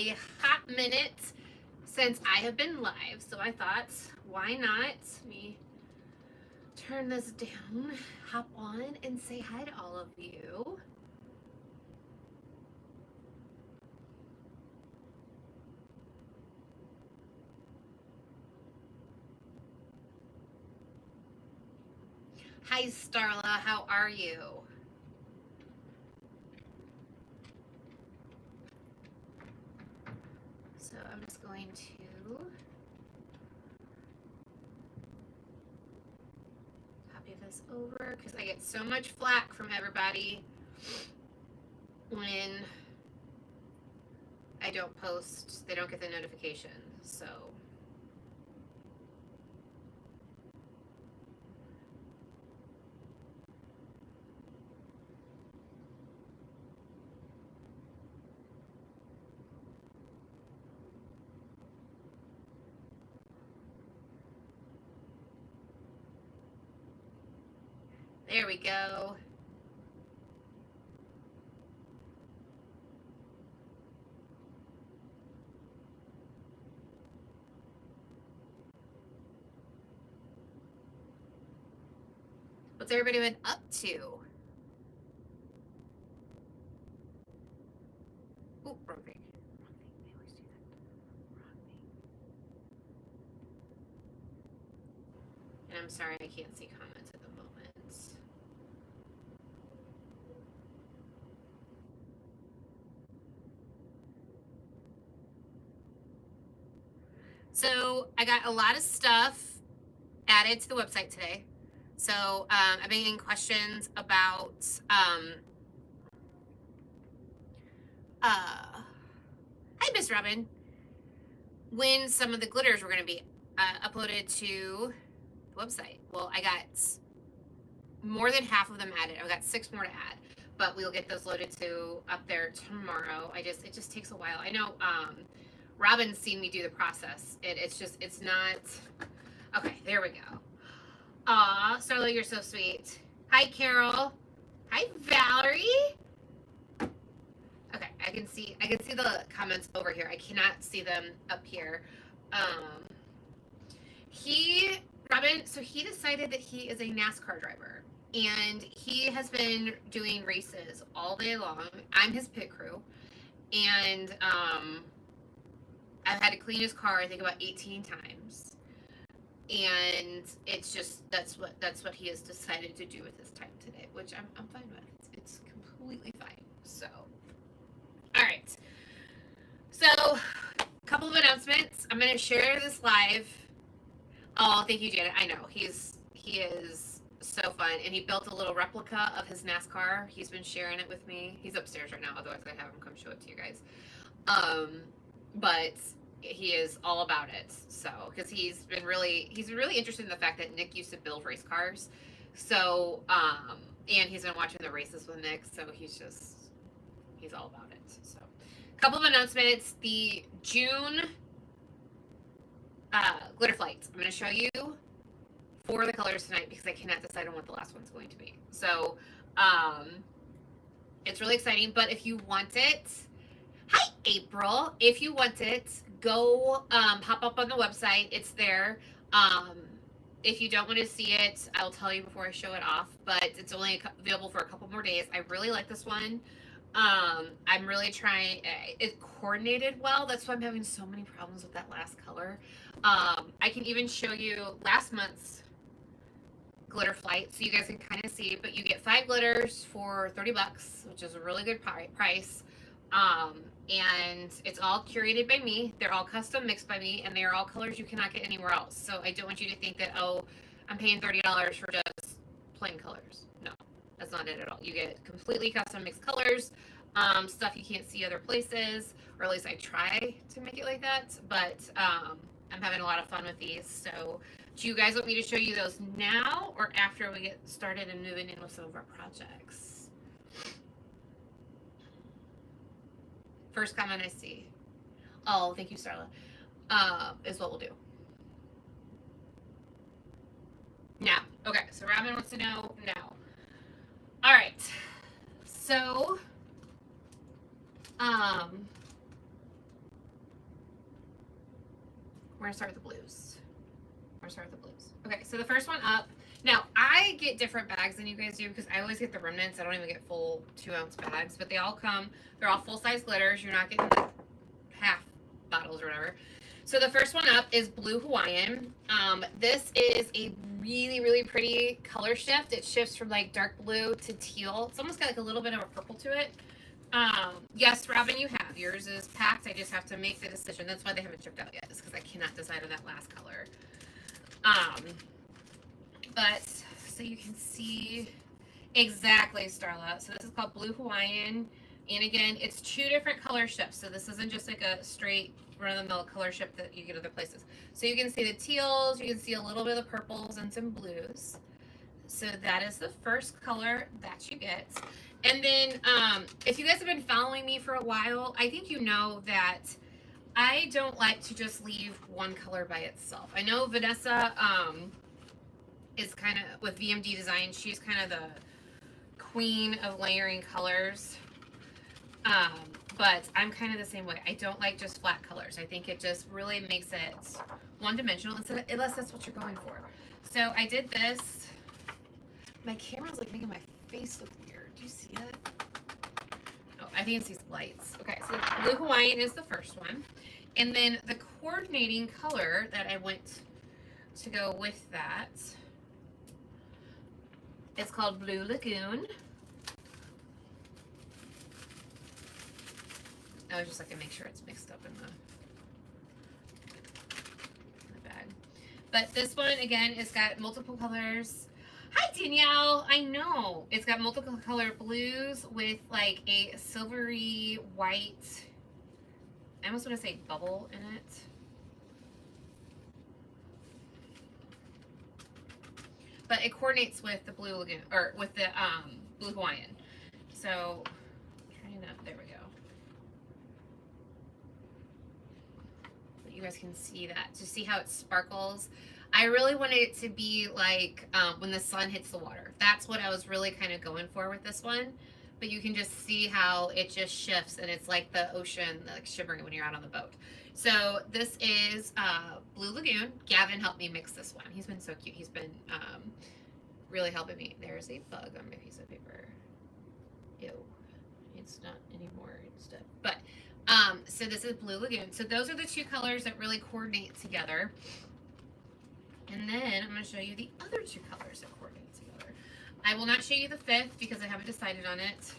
a hot minute since I have been live, so I thought, why not? Let me turn this down, hop on, and say hi to all of you. Hi, Starla. How are you? So I'm just going to copy this over because I get so much flack from everybody when I don't post. They don't get the notification. So there we go. What's everybody been up to? Oh, wrong thing. I always do that. Wrong thing. And I'm sorry I can't see comments at the moment. So I got a lot of stuff added to the website today. So I've been getting questions about hi Miss Robin, when some of the glitters were going to be uploaded to the website. Well, I got more than half of them added. I've got 6 more to add, but we'll get those loaded to up there tomorrow. It just takes a while. I know Robin's seen me do the process. It's not. Okay, there we go. Aw, Starla, you're so sweet. Hi, Carol. Hi, Valerie. Okay, I can see the comments over here. I cannot see them up here. Robin, so he decided that he is a NASCAR driver, and he has been doing races all day long. I'm his pit crew, and I've had to clean his car, I think, about 18 times. And it's just that's what he has decided to do with his time today, which I'm fine with. It's completely fine. So, all right. So, a couple of announcements. I'm going to share this live. Oh, thank you, Janet. I know he is so fun, and he built a little replica of his NASCAR. He's been sharing it with me. He's upstairs right now. Otherwise, I'd have him come show it to you guys. But he is all about it. So, because he's really interested in the fact that Nick used to build race cars. So, and he's been watching the races with Nick. So he's all about it. So, a couple of announcements. The June glitter flights. I'm going to show you 4 of the colors tonight because I cannot decide on what the last one's going to be. So, it's really exciting. But if you want it, hi April. If you want it, go pop up on the website. It's there. If you don't want to see it, I'll tell you before I show it off. But it's only available for a couple more days. I really like this one. I'm really trying. It coordinated well. That's why I'm having so many problems with that last color. I can even show you last month's glitter flight so you guys can kind of see. But you get 5 glitters for $30, which is a really good price. And it's all curated by me. They're all custom mixed by me, and they are all colors you cannot get anywhere else. So I don't want you to think that, oh, I'm paying $30 for just plain colors. No, that's not it at all. You get completely custom mixed colors, stuff you can't see other places, or at least I try to make it like that. But I'm having a lot of fun with these. So do you guys want me to show you those now or after we get started and moving in with some of our projects? First comment I see. Oh, thank you, Starla. Is what we'll do. Now, okay, so Robin wants to know now. All right, so, We're gonna start with the blues. Okay, so the first one up. Now, I get different bags than you guys do because I always get the remnants. I don't even get full 2-ounce bags, but they all come. They're all full-size glitters. You're not getting half bottles or whatever. So the first one up is Blue Hawaiian. This is a really, really pretty color shift. It shifts from like dark blue to teal. It's almost got like a little bit of a purple to it. Yes, Robin, you have. Yours is packed. I just have to make the decision. That's why they haven't shipped out yet, is because I cannot decide on that last color. But so you can see exactly, Starla. So this is called Blue Hawaiian. And again, it's 2 different color shifts. So this isn't just like a straight run-of-the-mill color shift that you get other places. So you can see the teals, you can see a little bit of the purples and some blues. So that is the first color that you get. And then if you guys have been following me for a while, I think you know that I don't like to just leave one color by itself. I know Vanessa is kind of, with VMD Design, she's kind of the queen of layering colors. But I'm kind of the same way. I don't like just flat colors. I think it just really makes it one-dimensional, unless that's what you're going for. So I did this. My camera's like making my face look weird. Do you see it? Oh, I think it's these lights. Okay, so Blue Hawaiian is the first one. And then the coordinating color that I went to go with that, it's called Blue Lagoon. I was just like to make sure it's mixed up in the bag. But this one, again, it's got multiple colors. Hi, Danielle. I know. It's got multiple color blues with like a silvery white, I almost want to say bubble in it. But it coordinates with the Blue Lagoon, or with the Blue Hawaiian. So, trying to, there we go. You guys can see that. To see how it sparkles. I really wanted it to be like when the sun hits the water. That's what I was really kind of going for with this one. But you can just see how it just shifts, and it's like the ocean, like shimmering when you're out on the boat. So this is Blue Lagoon. Gavin helped me mix this one. He's been so cute. He's been really helping me. There's a bug on my piece of paper. Ew. It's not anymore. It's dead. But so this is Blue Lagoon. So those are the 2 colors that really coordinate together. And then I'm going to show you the other 2 colors that coordinate together. I will not show you the 5th because I haven't decided on it.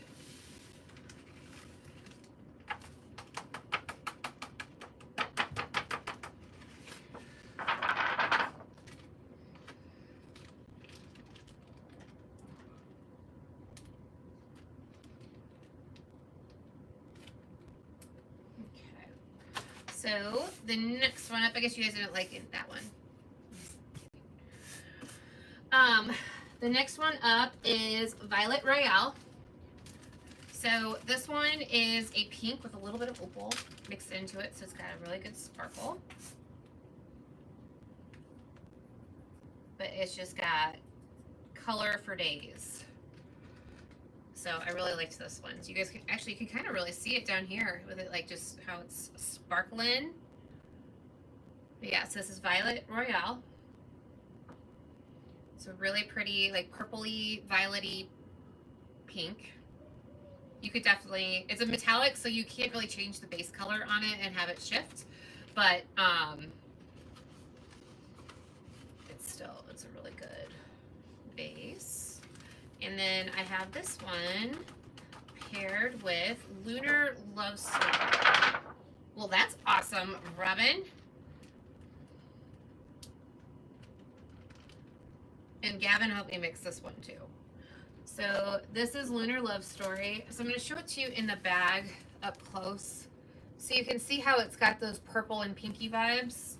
So the next one up, I guess you guys didn't like that one. The next one up is Violet Royale. So this one is a pink with a little bit of opal mixed into it, so it's got a really good sparkle. But it's just got color for days. So I really liked this one. So you guys can actually, you can kind of really see it down here with it, like just how it's sparkling. But yeah, so this is Violet Royale. It's a really pretty, like purpley, violety pink. You could definitely, it's a metallic, so you can't really change the base color on it and have it shift. But it's a really good base. And then I have this one paired with Lunar Love Story. Well, that's awesome, Robin. And Gavin helped me mix this one too. So this is Lunar Love Story. So I'm going to show it to you in the bag up close. So you can see how it's got those purple and pinky vibes.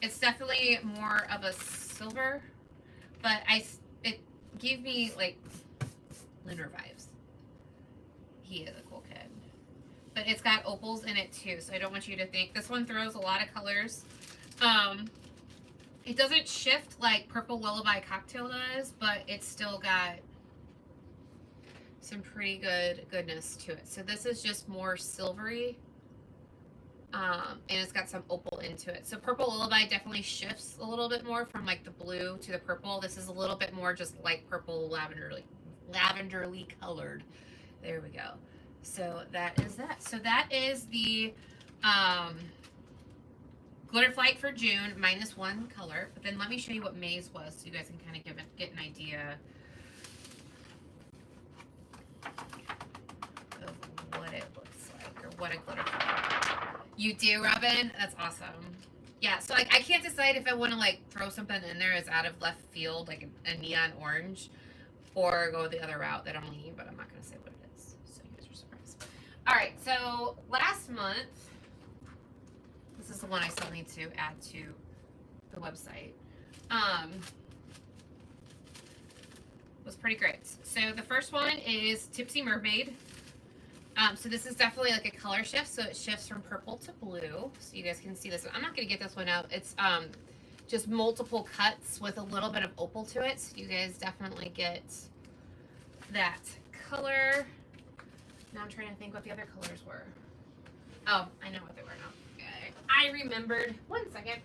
It's definitely more of a silver, but it gave me like Lunar vibes. He is a cool kid. But it's got opals in it too, so I don't want you to think. This one throws a lot of colors. It doesn't shift like Purple Lullaby Cocktail does, but it's still got some pretty goodness to it. So this is just more silvery. And it's got some opal into it. So Purple Lullaby definitely shifts a little bit more from like the blue to the purple. This is a little bit more just light purple, lavenderly colored. There we go. So that is that. So that is the Glitter Flight for June, -1 color. But then let me show you what May's was so you guys can kind of get an idea of what it looks like or what a glitter flight. You do, Robin? That's awesome. Yeah, so like I can't decide if I want to like throw something in there as out of left field, like a neon orange, or go the other route that I'm leaning, but I'm not going to say what it is. So you guys are surprised. All right, so last month, this is the one I still need to add to the website. Was pretty great. So the first one is Tipsy Mermaid. So this is definitely like a color shift. So it shifts from purple to blue. So you guys can see this. I'm not going to get this one out. It's just multiple cuts with a little bit of opal to it. So you guys definitely get that color. Now I'm trying to think what the other colors were. Oh, I know what they were now. I remembered. 1 second.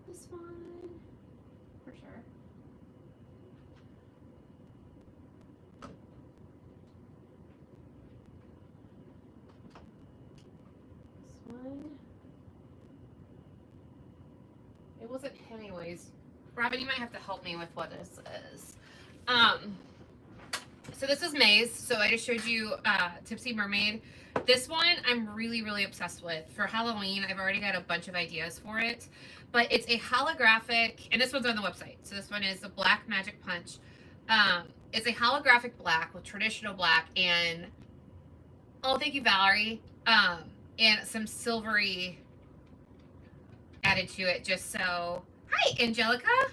This one, for sure. This one. It wasn't Hemingway's. Robin, you might have to help me with what this is. So this is May's. So I just showed you Tipsy Mermaid. This one I'm really, really obsessed with. For Halloween, I've already got a bunch of ideas for it. But it's a holographic, and this one's on the website. So this one is the Black Magic Punch. It's a holographic black with traditional black and, oh, thank you, Valerie. And some silvery added to it just so. Hi, Angelica.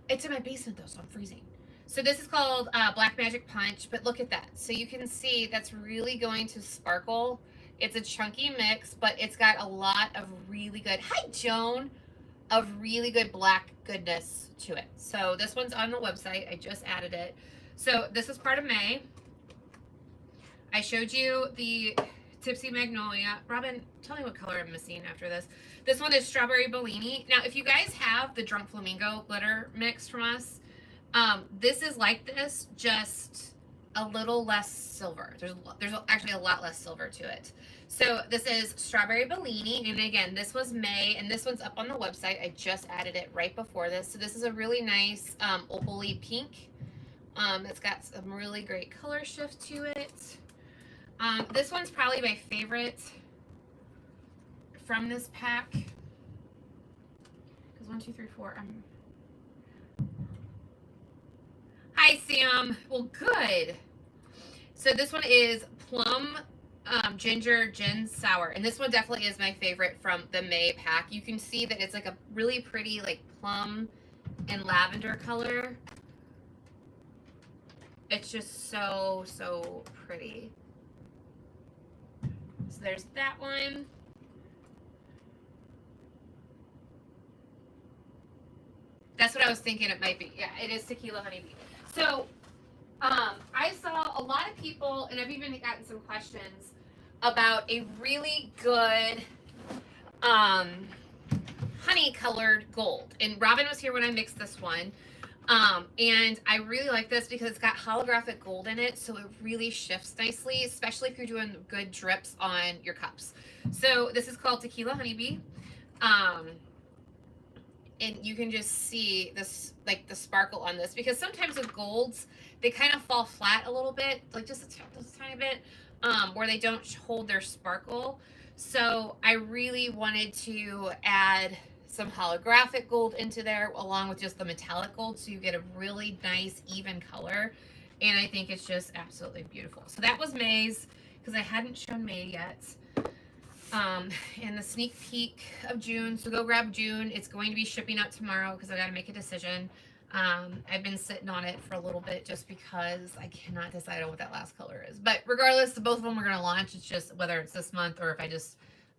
It's in my basement though, so I'm freezing. So this is called Black Magic Punch, but look at that. So you can see that's really going to sparkle. It's a chunky mix, but it's got a lot of really good, hi Joan, of really good black goodness to it. So this one's on the website. I just added it. So this is part of May. I showed you the Tipsy Magnolia. Robin, tell me what color I'm missing after this. This one is Strawberry Bellini. Now, if you guys have the Drunk Flamingo glitter mix from us, this is like this, just a little less silver. There's actually a lot less silver to it. So this is Strawberry Bellini, and again, this was May, and this one's up on the website. I just added it right before this. So this is a really nice opal-y pink. It's got some really great color shift to it. This one's probably my favorite from this pack. Because 1, 2, 3, 4. Hi, Sam. Well, good. So this one is Plum Ginger Gin Sour. And this one definitely is my favorite from the May pack. You can see that it's like a really pretty like plum and lavender color. It's just so, so pretty. So there's that one. That's what I was thinking it might be. Yeah, it is Tequila Honeybee. So I saw a lot of people, and I've even gotten some questions about a really good honey colored gold. And Robin was here when I mixed this one. And I really like this because it's got holographic gold in it, so it really shifts nicely, especially if you're doing good drips on your cups. So this is called Tequila Honeybee. And you can just see this, like the sparkle on this, because sometimes with golds, they kind of fall flat a little bit, like just a tiny bit, where they don't hold their sparkle. So I really wanted to add some holographic gold into there along with just the metallic gold, so you get a really nice even color, and I think it's just absolutely beautiful. So that was May's, because I hadn't shown May yet. And the sneak peek of June, so go grab June. It's going to be shipping out tomorrow because I got to make a decision. I've been sitting on it for a little bit just because I cannot decide on what that last color is, but regardless, both of them are going to launch. It's just whether it's this month or if I just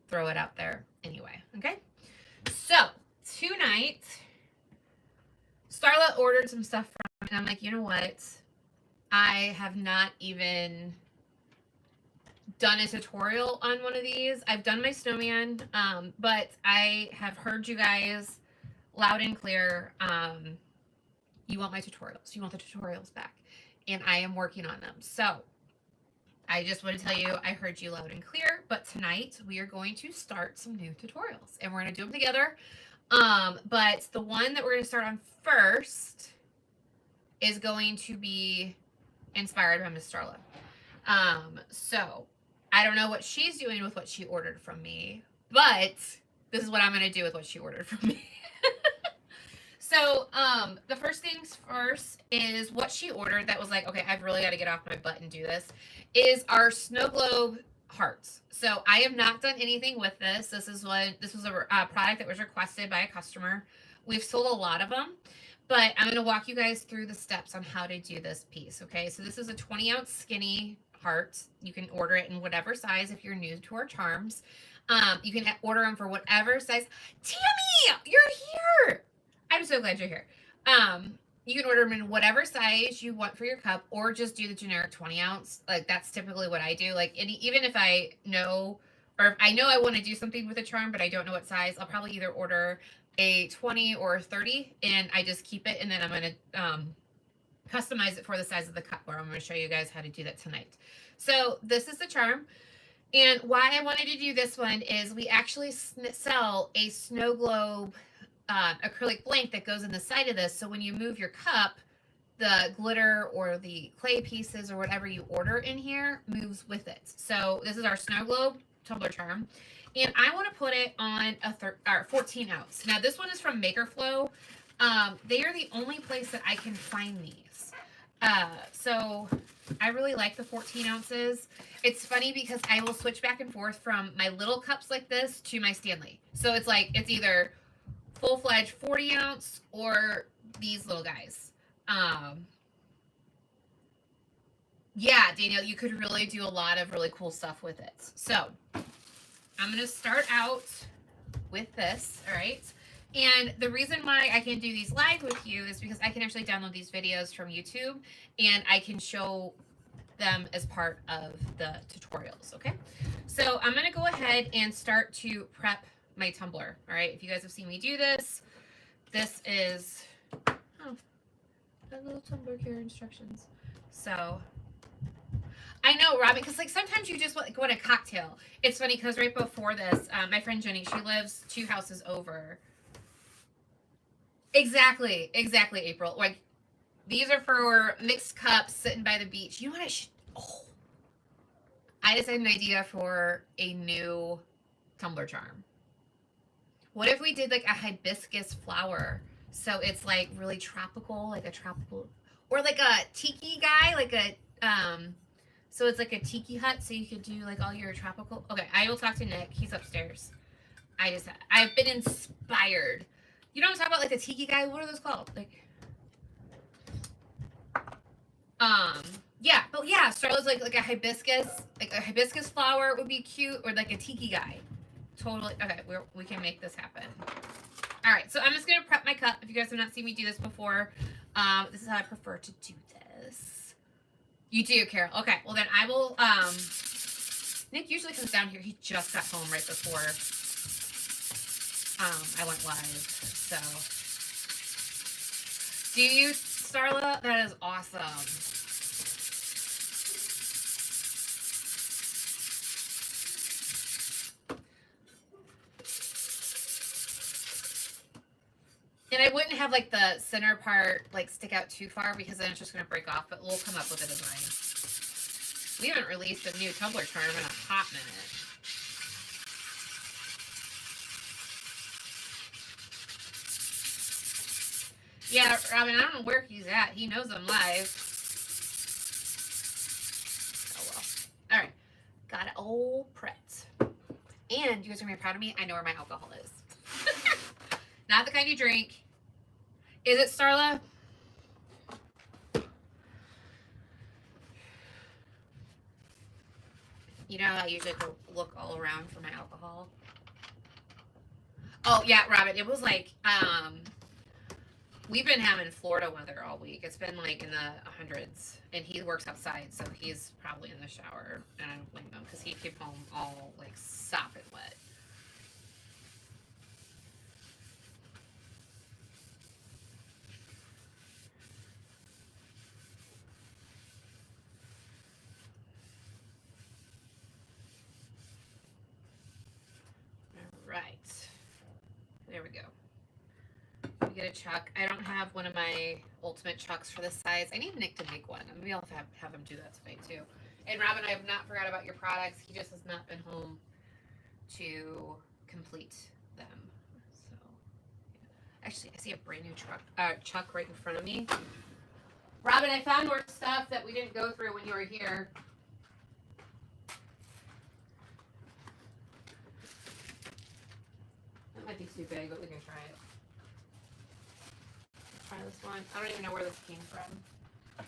throw it out there anyway. Okay, so tonight Starla ordered some stuff from, and I'm like, you know what, I have not even done a tutorial on one of these. I've done my snowman, but I have heard you guys loud and clear. You want my tutorials. You want the tutorials back. And I am working on them. So I just want to tell you, I heard you loud and clear. But tonight we are going to start some new tutorials. And we're going to do them together. But the one that we're going to start on first is going to be inspired by Miss Starla. So I don't know what she's doing with what she ordered from me, but this is what I'm going to do with what she ordered from me. So, the first things first is what she ordered that was like, okay, I've really got to get off my butt and do this, is our snow globe hearts. So I have not done anything with this. This was a product that was requested by a customer. We've sold a lot of them, but I'm going to walk you guys through the steps on how to do this piece. Okay. So this is a 20-ounce skinny heart. You can order it in whatever size if you're new to our charms. You can order them for whatever size. Tammy, you're here. I'm so glad you're here. You can order them in whatever size you want for your cup, or just do the generic 20-ounce. Like, that's typically what I do. Like, even if I know, or if I know I want to do something with a charm, but I don't know what size, I'll probably either order a 20 or a 30, and I just keep it, and then I'm going to customize it for the size of the cup, where I'm going to show you guys how to do that tonight. So this is the charm. And why I wanted to do this one is we actually sell a snow globe acrylic blank that goes in the side of this. So when you move your cup, the glitter or the clay pieces or whatever you order in here moves with it. So this is our snow globe tumbler charm. And I want to put it on a 14 ounce. Now this one is from Makerflow. They are the only place that I can find these. So I really like the 14 ounces. It's funny because I will switch back and forth from my little cups like this to my Stanley. So it's like, it's either full-fledged 40 ounce or these little guys. Yeah, Daniel, you could really do a lot of really cool stuff with it. So I'm going to start out with this, all right? And the reason why I can do these live with you is because I can actually download these videos from YouTube and I can show them as part of the tutorials, okay? So I'm going to go ahead and start to prep my tumbler, all right? If you guys have seen me do this, this is, a little tumbler care instructions. So I know, Robin, because like sometimes you just want a cocktail. It's funny because right before this, my friend Jenny, she lives 2 houses over. Exactly, April. Like, these are for mixed cups sitting by the beach. You know what I just had an idea for a new tumbler charm. What if we did like a hibiscus flower? So it's like really tropical, like a tropical, or like a tiki guy, like a, so it's like a tiki hut. So you could do like all your tropical. Okay, I will talk to Nick. He's upstairs. I've been inspired. You know what I'm talking about? Like the tiki guy. What are those called? Like, yeah, but yeah, Starla's like a hibiscus flower would be cute, or like a tiki guy. Totally. Okay, we can make this happen. All right, so I'm just going to prep my cup. If you guys have not seen me do this before, this is how I prefer to do this. You do, Carol. Okay, well then I will, Nick usually comes down here. He just got home right before I went live, so. Do you, Starla? That is awesome. And I wouldn't have like the center part like stick out too far because then it's just going to break off, but we'll come up with a design. We haven't released a new tumbler charm in a hot minute. Yeah, Robin, I don't know where he's at. He knows I'm live. Oh well. All right. Got it all prepped. And you guys are going to be proud of me. I know where my alcohol is. Not the kind you drink. Is it, Starla? You know how I usually look all around for my alcohol? Oh, yeah, Robin. It was like, we've been having Florida weather all week. It's been like in the hundreds, and he works outside, so he's probably in the shower, and I don't blame him because he came home all like sopping wet. All right, there we go. Get a chuck. I don't have one of my ultimate chucks for this size. I need Nick to make one. Maybe I'll have him do that today too. And Robin, I have not forgot about your products. He just has not been home to complete them. So, yeah. Actually, I see a brand new chuck right in front of me. Robin, I found more stuff that we didn't go through when you were here. That might be too big, but we can try it. Try this one. I don't even know where this came from.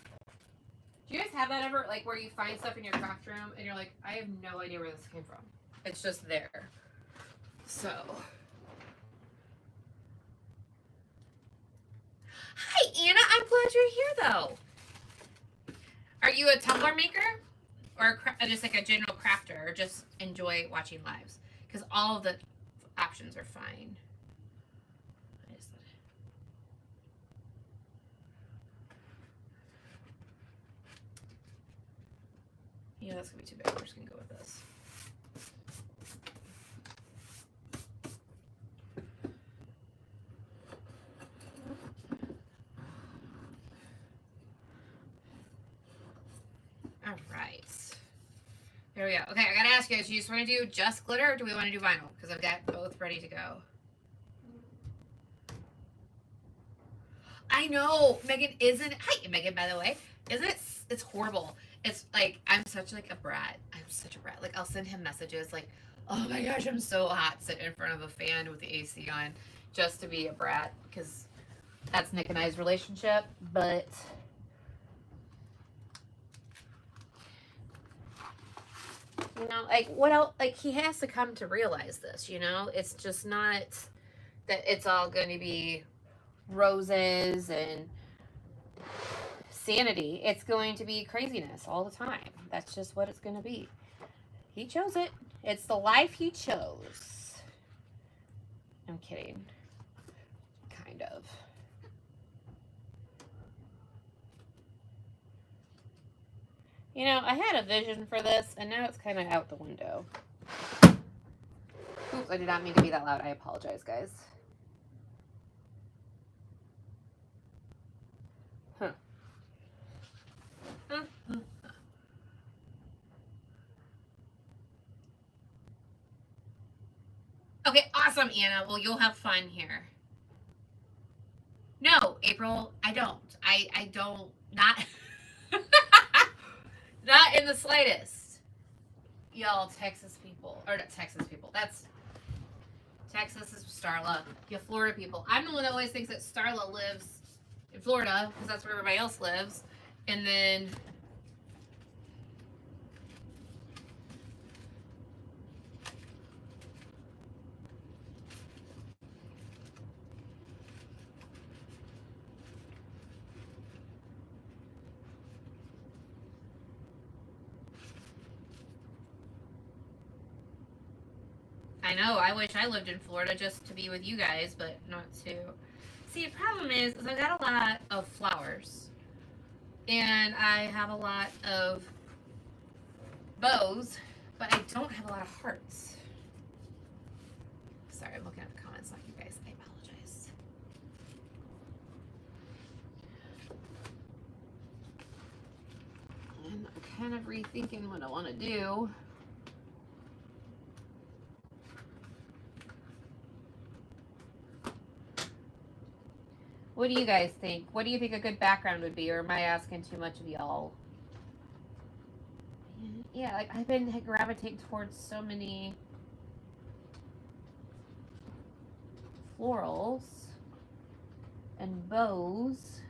Do you guys have that ever, like, where you find stuff in your craft room and you're like, I have no idea where this came from? It's just there. So. Hi, Anna. I'm glad you're here, though. Are you a Tumbler maker? Or just like a general crafter? Or just enjoy watching lives? Because all of the options are fine. Yeah, that's gonna be too big. We're just gonna go with this. All right. There we go. Okay, I gotta ask you guys, do you just want to do just glitter or do we want to do vinyl? Because I've got both ready to go. I know Megan isn't. Hi, Megan. By the way, isn't it? It's horrible. It's like I'm such like a brat. I'm such a brat. Like I'll send him messages like, "Oh my gosh, I'm so hot sitting in front of a fan with the AC on," just to be a brat because that's Nick and I's relationship. But you know, like what else? Like he has to come to realize this. You know, it's just not that it's all going to be roses and sanity. It's going to be craziness all the time. That's just what it's going to be. He chose it. It's the life he chose. I'm kidding. Kind of. You know, I had a vision for this, and now it's kind of out the window. Oops, I did not mean to be that loud. I apologize, guys. Huh. Okay, awesome, Anna. Well, you'll have fun here. No, April, I don't. I don't. Not. Not in the slightest. Y'all, Texas people. Or not Texas people. That's. Texas is Starla. You Florida people. I'm the one that always thinks that Starla lives in Florida because that's where everybody else lives. And then. I know. I wish I lived in Florida just to be with you guys, but not to. See, the problem is I've got a lot of flowers, and I have a lot of bows, but I don't have a lot of hearts. Sorry, I'm looking at the comments, not you guys. I apologize. And I'm kind of rethinking what I want to do. What do you guys think? What do you think a good background would be? Or am I asking too much of y'all? Yeah, like I've been gravitating towards so many florals and bows.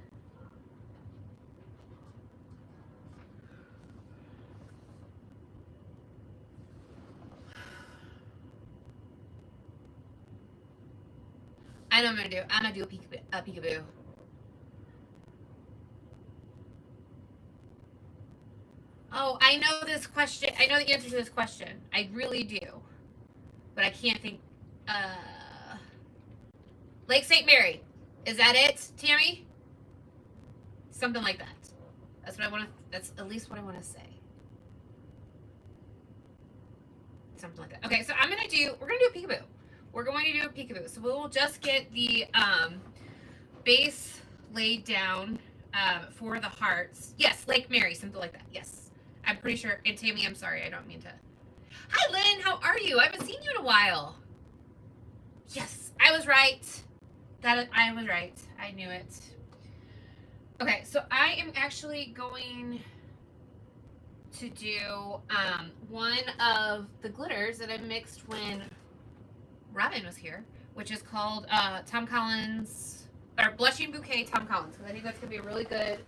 I know what I'm gonna do. I'm gonna do a peekaboo. Oh, I know this question. I know the answer to this question. I really do. But I can't think. Lake St. Mary. Is that it, Tammy? Something like that. That's what I want to. That's at least what I want to say. Something like that. Okay, so I'm gonna do. We're gonna do a peekaboo. We're going to do a peekaboo. So we will just get the base laid down for the hearts. Yes, Lake Mary, something like that. Yes, I'm pretty sure. And Tammy, I'm sorry, I don't mean to. Hi, Lynn. How are you? I haven't seen you in a while. Yes, I was right. I was right. I knew it. Okay, so I am actually going to do one of the glitters that I mixed when Robin was here, which is called Tom Collins, or Blushing Bouquet Tom Collins, because I think that's going to be a really good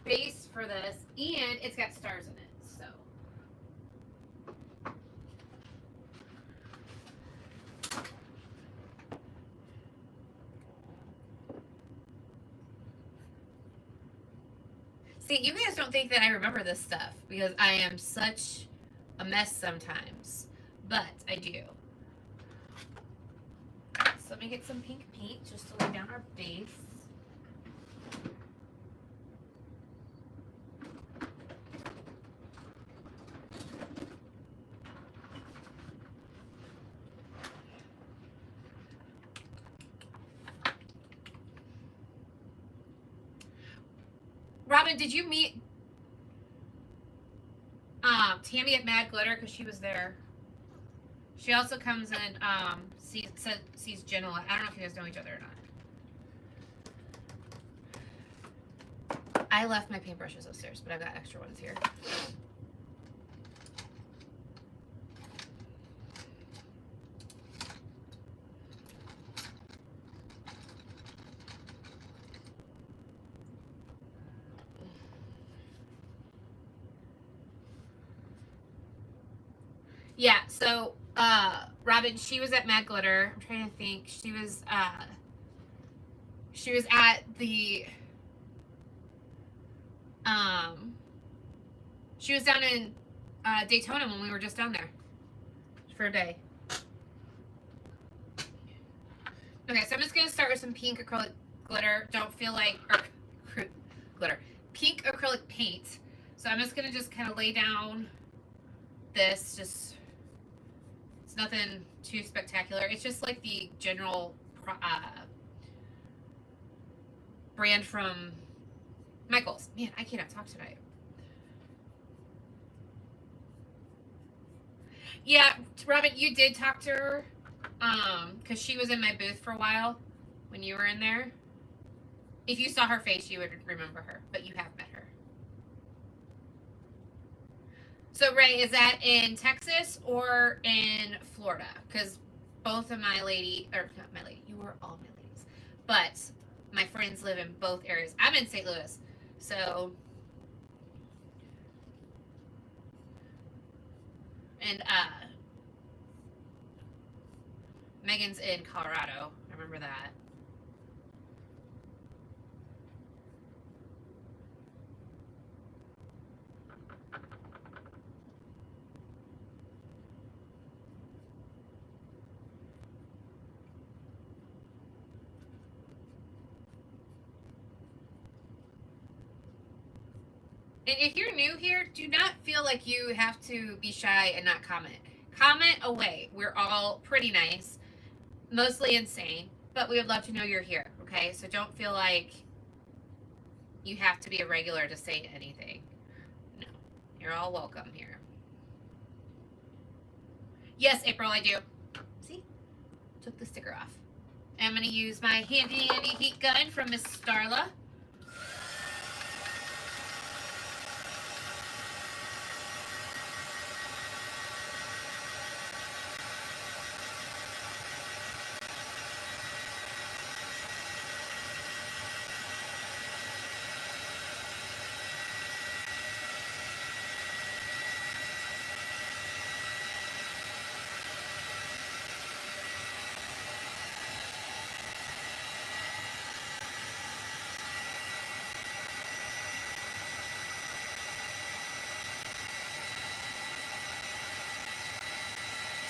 base for this, and it's got stars in it, so. See, you guys don't think that I remember this stuff, because I am such a mess sometimes, but I do. So let me get some pink paint just to lay down our base. Robin, did you meet Tammy at Mad Glitter? Because she was there. She also comes and sees Jen a lot. I don't know if you guys know each other or not. I left my paintbrushes upstairs, but I've got extra ones here. Yeah, so Robin, she was at Mad Glitter. I'm trying to think. She was at the she was down in Daytona when we were just down there for a day. Okay, so I'm just gonna start with some pink acrylic glitter. Don't feel like glitter, pink acrylic paint. So I'm just gonna kind of lay down this. Just it's nothing too spectacular. It's just like the general brand from Michaels. Man, I cannot talk tonight. Yeah, Robin, you did talk to her, because she was in my booth for a while when you were in there. If you saw her face, you would remember her, but you have met her. So, Ray, is that in Texas or in Florida? Because both of my lady, or not my lady, you were all my ladies, but my friends live in both areas. I'm in St. Louis, so. And Megan's in Colorado. I remember that. And if you're new here, do not feel like you have to be shy and not comment. Comment away. We're all pretty nice, mostly insane, but we would love to know you're here, okay? So don't feel like you have to be a regular to say anything. No, you're all welcome here. Yes, April, I do. See? Took the sticker off. I'm going to use my handy dandy heat gun from Miss Starla.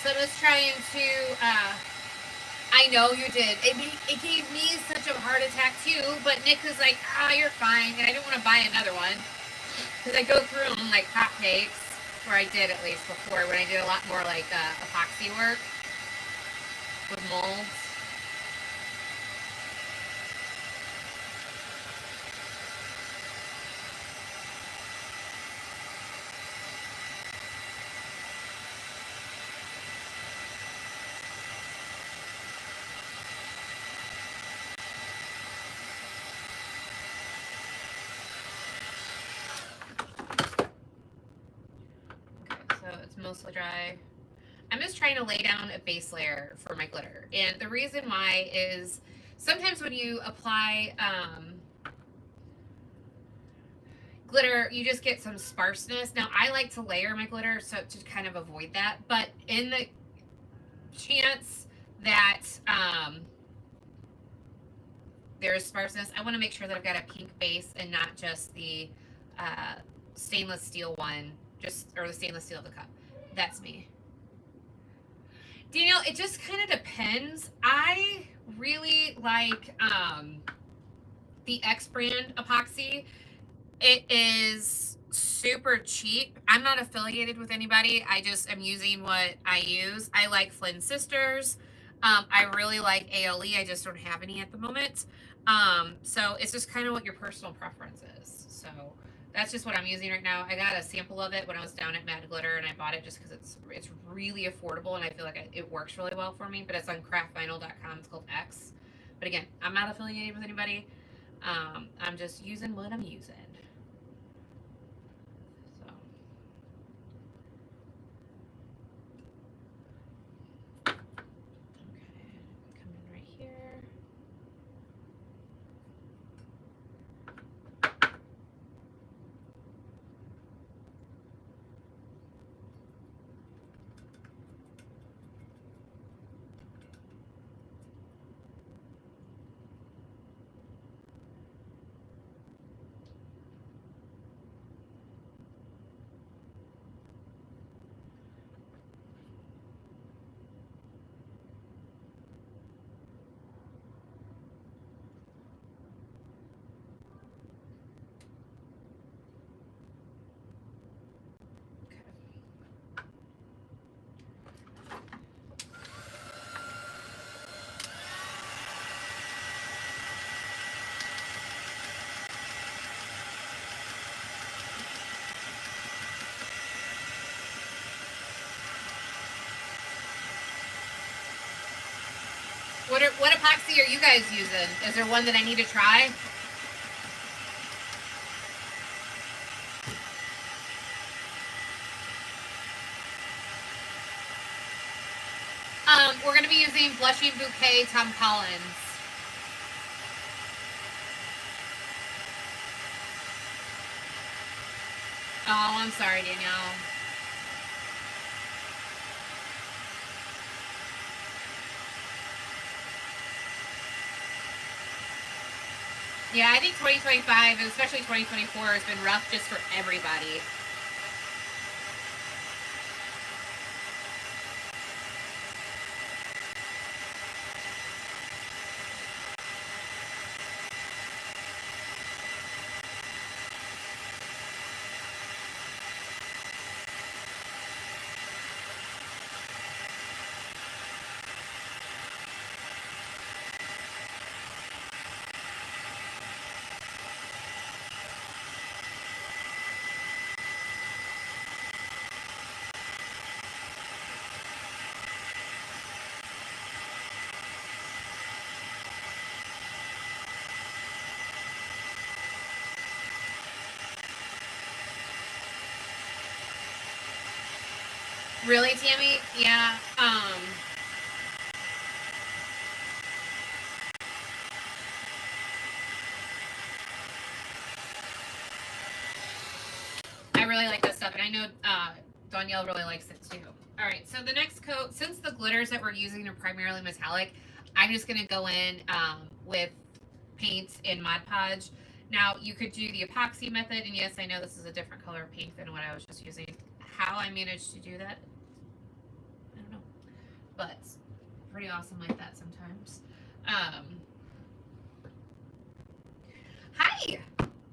So I was trying to, I know you did. It gave me such a heart attack too, but Nick was like, you're fine. And I didn't want to buy another one. Because I go through them like hotcakes, or I did at least before, when I did a lot more like epoxy work with molds. So it's mostly dry. I'm just trying to lay down a base layer for my glitter. And the reason why is sometimes when you apply glitter, you just get some sparseness. Now, I like to layer my glitter so to kind of avoid that. But in the chance that there's sparseness, I want to make sure that I've got a pink base and not just the stainless steel one, or the stainless steel of the cup. That's me. Daniel, it just kind of depends. I really like the X brand epoxy. It is super cheap. I'm not affiliated with anybody. I just am using what I use. I like Flynn Sisters. I really like ALE. I just don't have any at the moment. So it's just kind of what your personal preference is. So that's just what I'm using right now. I got a sample of it when I was down at Mad Glitter, and I bought it just because it's really affordable, and I feel like it works really well for me. But it's on craftvinyl.com. It's called X. But again, I'm not affiliated with anybody. I'm just using what I'm using. So. Okay, come in right here. What epoxy are you guys using? Is there one that I need to try? We're gonna be using Blushing Bouquet Tom Collins. Oh, I'm sorry, Danielle. Yeah, I think 2025, and especially 2024, has been rough just for everybody. Really, Tammy? Yeah. I really like this stuff, and I know Danielle really likes it too. All right, so the next coat, since the glitters that we're using are primarily metallic, I'm just gonna go in with paint in Mod Podge. Now you could do the epoxy method, and yes, I know this is a different color of paint than what I was just using. How I managed to do that, I don't know. but pretty awesome like that sometimes. Hi!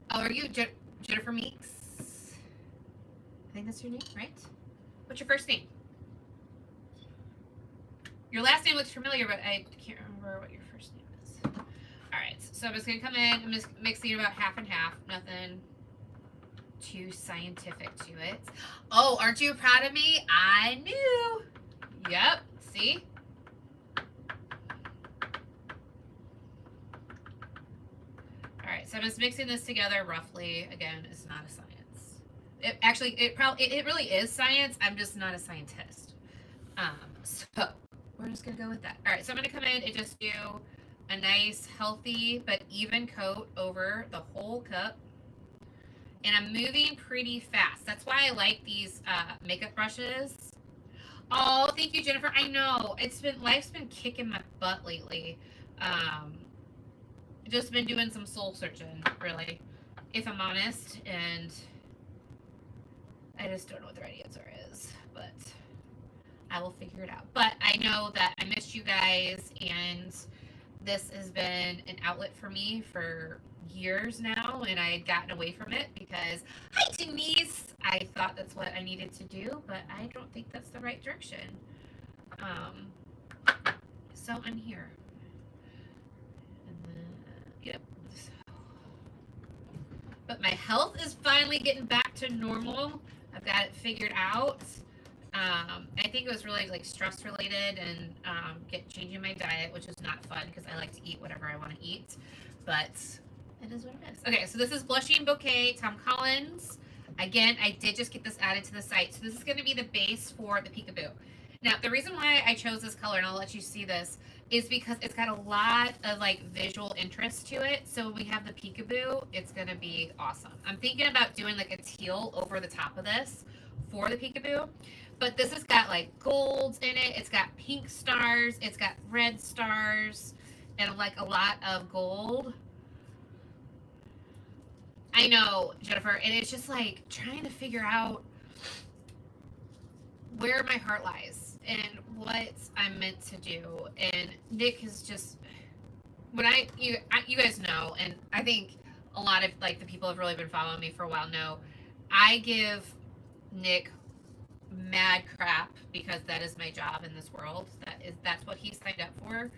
Oh, are you Jennifer Meeks? I think that's your name, right? What's your first name? Your last name looks familiar, but I can't remember what your first name is. Alright, so I'm just going to come in. I'm just mixing about half and half. Nothing too scientific to it. Oh, aren't you proud of me? I knew. Yep, see? Alright, so I'm just mixing this together roughly. Again, it's not a science. It really is science. I'm just not a scientist. So we're just gonna go with that. All right, so I'm gonna come in and just do a nice, healthy, but even coat over the whole cup. And I'm moving pretty fast. That's why I like these makeup brushes. Oh, thank you, Jennifer. I know life's been kicking my butt lately. Just been doing some soul searching, really, if I'm honest, and I just don't know what the right answer is, but I will figure it out. But I know that I missed you guys, and this has been an outlet for me for years now, and I had gotten away from it because, hi Denise, I thought that's what I needed to do, but I don't think that's the right direction. So I'm here. And then, yep. But my health is finally getting back to normal. I've got it figured out. I think it was really like stress related and changing my diet, which is not fun because I like to eat whatever I want to eat. But it is what it is. Okay, so this is Blushing Bouquet, Tom Collins. Again, I did just get this added to the site. So this is going to be the base for the Peekaboo. Now, the reason why I chose this color, and I'll let you see this, is because it's got a lot of like visual interest to it. So when we have the Peekaboo, it's going to be awesome. I'm thinking about doing like a teal over the top of this for the Peekaboo. But this has got like golds in it. It's got pink stars. It's got red stars and like a lot of gold. I know, Jennifer. And it's just like trying to figure out where my heart lies and what I'm meant to do. And Nick is just, you guys know, and I think a lot of like the people have really been following me for a while know, I give Nick mad crap because that is my job in this world. That's what he signed up for.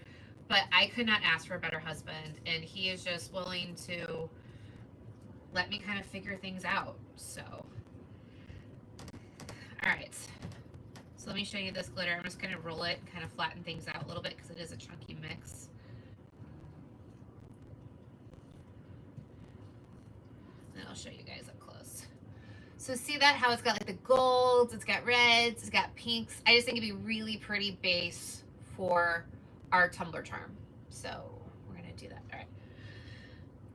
But I could not ask for a better husband, and he is just willing to let me kind of figure things out. So, all right. So let me show you this glitter. I'm just going to roll it and kind of flatten things out a little bit because it is a chunky mix. And I'll show you guys up close. So see that, how it's got like the golds, it's got reds, it's got pinks. I just think it'd be really pretty base for our Tumbler charm. So we're going to do that. All right.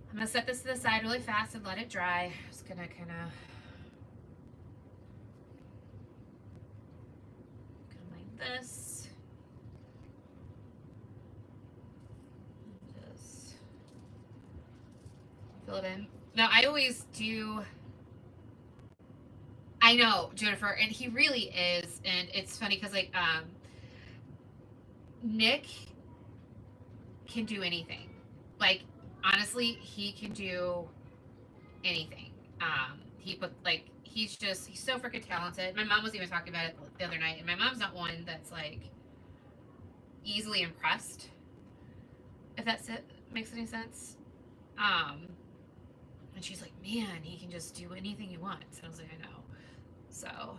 I'm going to set this to the side really fast and let it dry. Just going to kind of this. Just fill it in. Now I always do. I know, Jennifer, and he really is, and it's funny because like Nick can do anything. Like honestly, he can do anything. He's so freaking talented. My mom was even talking about it the other night, and my mom's not one that's like easily impressed, if that makes any sense. And she's like, man, he can just do anything he wants. And I was like, I know. So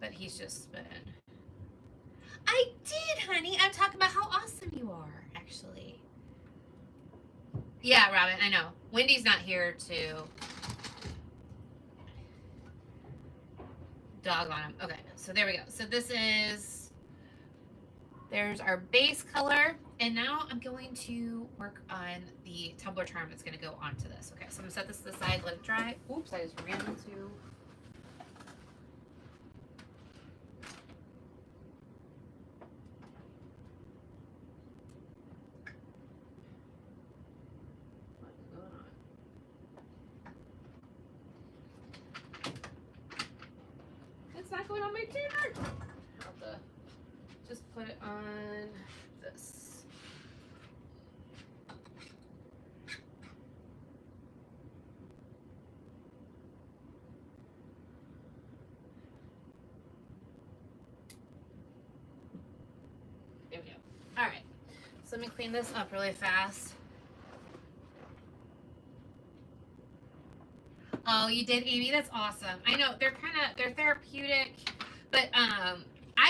but he's just been, I did, honey. I'm talking about how awesome you are, actually. Yeah, Robin, I know. Wendy's not here to dog on him. Okay, so there we go. So there's our base color. And now I'm going to work on the Tumbler charm that's going to go onto this. Okay, so I'm going to set this to the side, let it dry. Oops, I just ran into... on my tuner. I'll just put it on this. There we go. All right. So let me clean this up really fast. Oh, you did, Amy? That's awesome. I know they're therapeutic, but I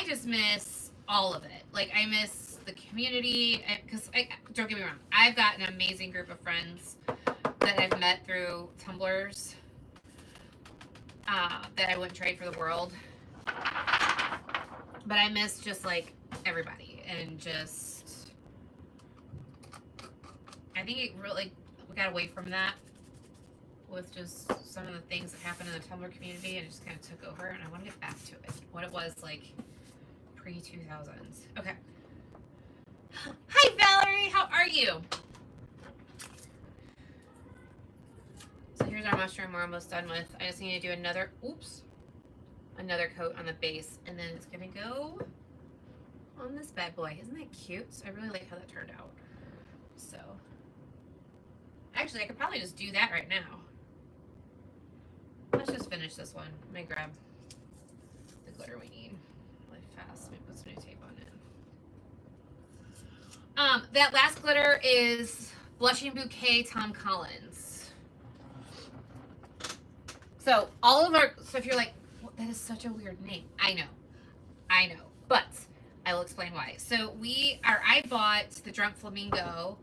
just miss all of it. Like I miss the community because don't get me wrong, I've got an amazing group of friends that I've met through Tumblers that I wouldn't trade for the world. But I miss just like everybody and just I think it really we got away from that with just some of the things that happened in the Tumblr community and it just kind of took over and I want to get back to it. What it was like pre-2000s. Okay. Hi Valerie, how are you? So here's our mushroom we're almost done with. I just need to do another coat on the base and then it's gonna go on this bad boy. Isn't that cute? I really like how that turned out. So actually I could probably just do that right now. Let's just finish this one. Let me grab the glitter we need really fast. Let me put some new tape on it. That last glitter is Blushing Bouquet Tom Collins. So if you're like, well, that is such a weird name. I know, but I will explain why. So I bought the Drunk Flamingo.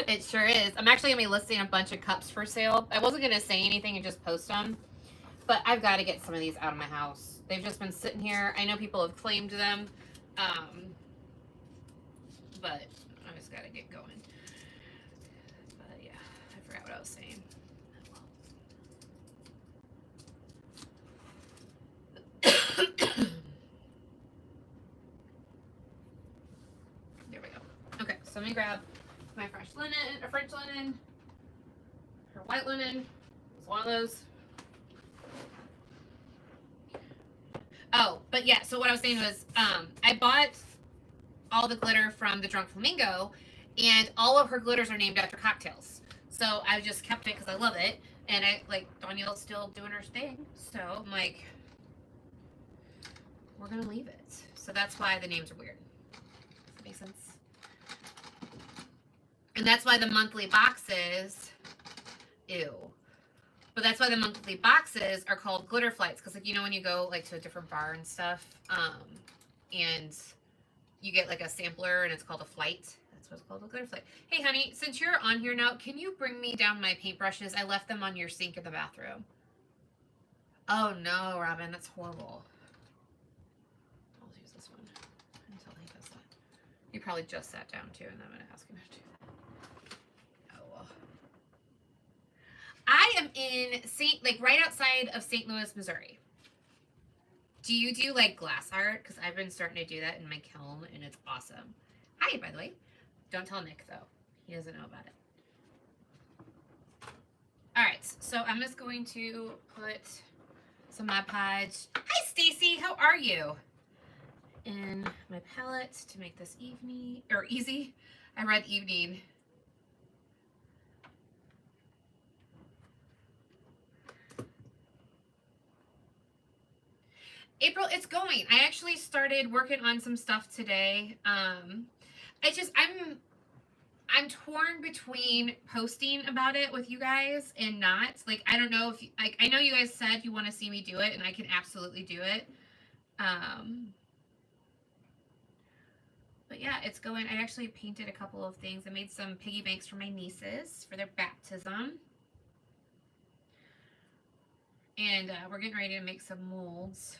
It sure is. I'm actually going to be listing a bunch of cups for sale. I wasn't going to say anything and just post them, but I've got to get some of these out of my house. They've just been sitting here. I know people have claimed them, but I just got to get going. But yeah, I forgot what I was saying. There we go. Okay, so let me grab my French linen, or white linen. It's one of those. Oh, but yeah, so what I was saying was, I bought all the glitter from the Drunk Flamingo, and all of her glitters are named after cocktails. So I just kept it because I love it, and Danielle's still doing her thing, so I'm like, we're gonna leave it. So that's why the names are weird. Does that make sense? And that's why the monthly boxes, but that's why the monthly boxes are called glitter flights. Because when you go to a different bar and stuff, and you get a sampler and it's called a flight. That's what it's called, a glitter flight. Hey honey, since you're on here now, can you bring me down my paintbrushes? I left them on your sink in the bathroom. Oh no, Robin, that's horrible. I'll use this one until he does that. He probably just sat down too, and I'm gonna ask him to do that. I am in right outside of St. Louis, Missouri. Do you do glass art? Because I've been starting to do that in my kiln and it's awesome. Hi, by the way. Don't tell Nick though. He doesn't know about it. All right, so I'm just going to put some Mod Podge. Hi, Stacy. How are you? In my palette to make this easy. I read evening. April, it's going. I actually started working on some stuff today. I'm torn between posting about it with you guys and not. I don't know if I know you guys said you want to see me do it, and I can absolutely do it. But yeah, it's going. I actually painted a couple of things. I made some piggy banks for my nieces for their baptism. And we're getting ready to make some molds.